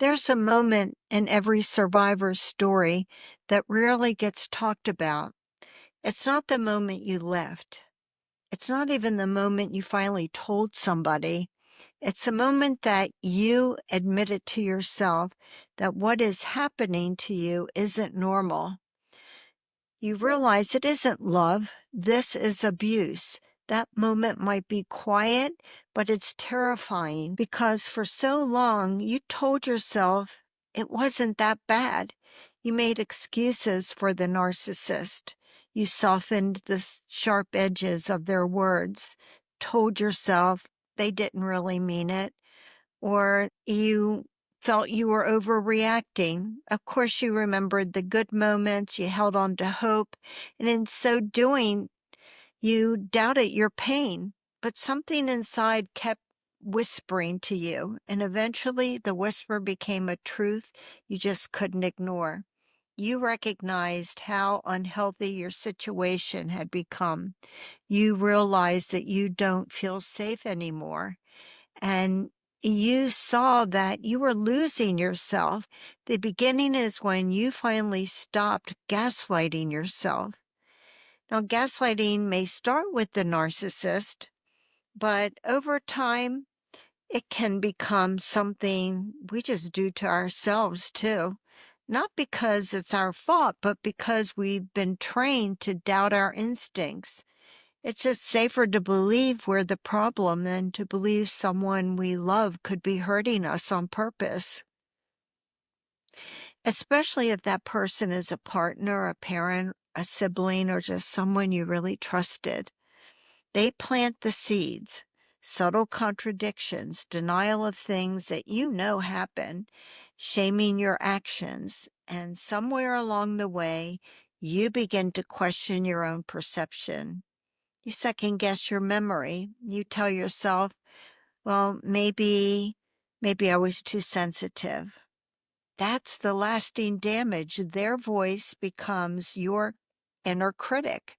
There's a moment in every survivor's story that rarely gets talked about. It's not the moment you left. It's not even the moment you finally told somebody. It's a moment that you admitted to yourself that what is happening to you isn't normal. You realize it isn't love. This is abuse. That moment might be quiet, but it's terrifying because for so long you told yourself it wasn't that bad. You made excuses for the narcissist. You softened the sharp edges of their words, told yourself they didn't really mean it, or you felt you were overreacting. Of course, you remembered the good moments, you held on to hope, and in so doing, you doubted your pain. But something inside kept whispering to you, and eventually the whisper became a truth you just couldn't ignore. You recognized how unhealthy your situation had become. You realized that you don't feel safe anymore, and you saw that you were losing yourself. The beginning is when you finally stopped gaslighting yourself. Now, gaslighting may start with the narcissist, but over time, it can become something we just do to ourselves too. Not because it's our fault, but because we've been trained to doubt our instincts. It's just safer to believe we're the problem than to believe someone we love could be hurting us on purpose, especially if that person is a partner, a parent, a sibling, or just someone you really trusted. They plant the seeds, subtle contradictions, denial of things that you know happen, shaming your actions, and somewhere along the way, you begin to question your own perception. You second guess your memory. You tell yourself, well, maybe I was too sensitive. That's the lasting damage. Their voice becomes your inner critic.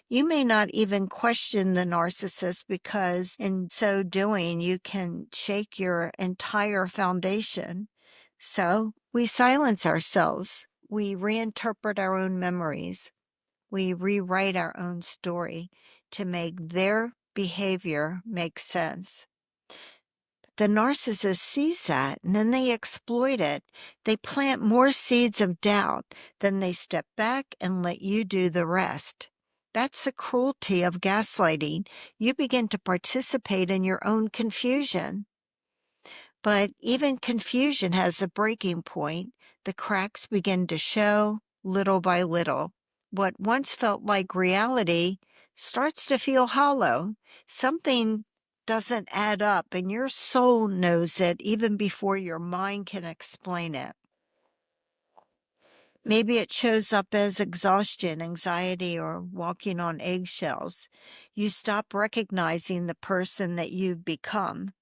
You may not even question the narcissist because in so doing, you can shake your entire foundation. So we silence ourselves. We reinterpret our own memories. We rewrite our own story to make their behavior make sense. The narcissist sees that and then they exploit it. They plant more seeds of doubt, then they step back and let you do the rest. That's the cruelty of gaslighting. You begin to participate in your own confusion. But even confusion has a breaking point. The cracks begin to show little by little. What once felt like reality starts to feel hollow. Something doesn't add up, and your soul knows it even before your mind can explain it. Maybe it shows up as exhaustion, anxiety, or walking on eggshells. You stop recognizing the person that you've become.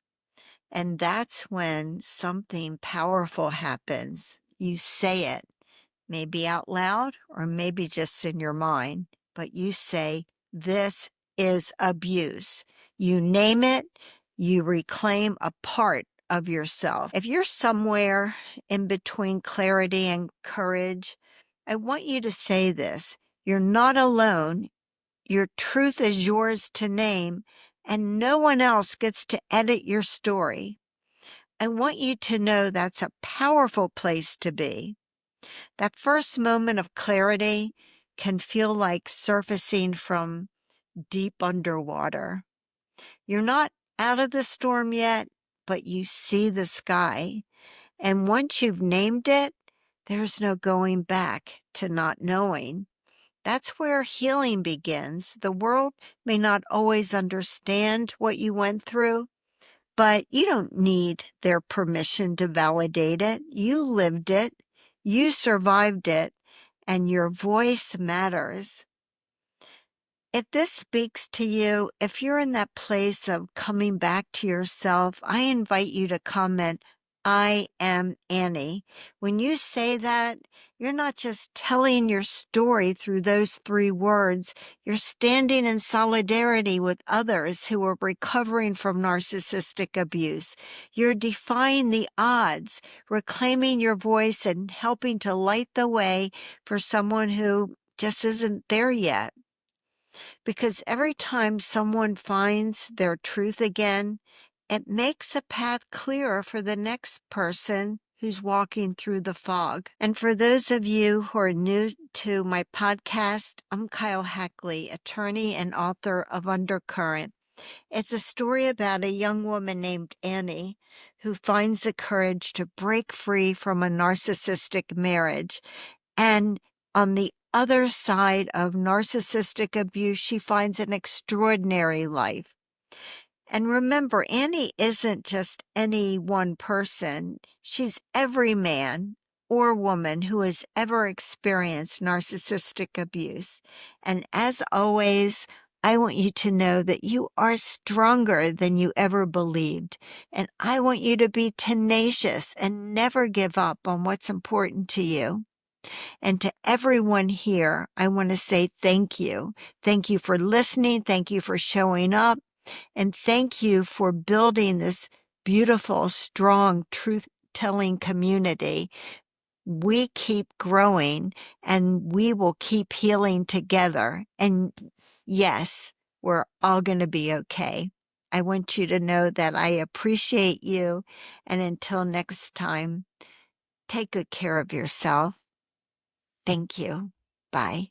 And that's when something powerful happens. You say it, maybe out loud or maybe just in your mind, but you say, this is abuse. You name it, you reclaim a part of yourself. If you're somewhere in between clarity and courage, I want you to say this. You're not alone. Your truth is yours to name, and no one else gets to edit your story. I want you to know that's a powerful place to be. That first moment of clarity can feel like surfacing from deep underwater. You're not out of the storm yet, but you see the sky. And once you've named it, there's no going back to not knowing. That's where healing begins. The world may not always understand what you went through, but you don't need their permission to validate it. You lived it, you survived it, and your voice matters. If this speaks to you, if you're in that place of coming back to yourself, I invite you to comment, I am Annie. When you say that, you're not just telling your story through those 3 words. You're standing in solidarity with others who are recovering from narcissistic abuse. You're defying the odds, reclaiming your voice, and helping to light the way for someone who just isn't there yet. Because every time someone finds their truth again, it makes a path clearer for the next person who's walking through the fog. And for those of you who are new to my podcast, I'm Kyle Hackley, attorney and author of Undercurrent. It's a story about a young woman named Annie who finds the courage to break free from a narcissistic marriage. And on the other side of narcissistic abuse, she finds an extraordinary life. And remember, Annie isn't just any one person. She's every man or woman who has ever experienced narcissistic abuse. And as always, I want you to know that you are stronger than you ever believed. And I want you to be tenacious and never give up on what's important to you. And to everyone here, I want to say thank you. Thank you for listening. Thank you for showing up. And thank you for building this beautiful, strong, truth-telling community. We keep growing and we will keep healing together. And yes, we're all going to be okay. I want you to know that I appreciate you. And until next time, take good care of yourself. Thank you. Bye.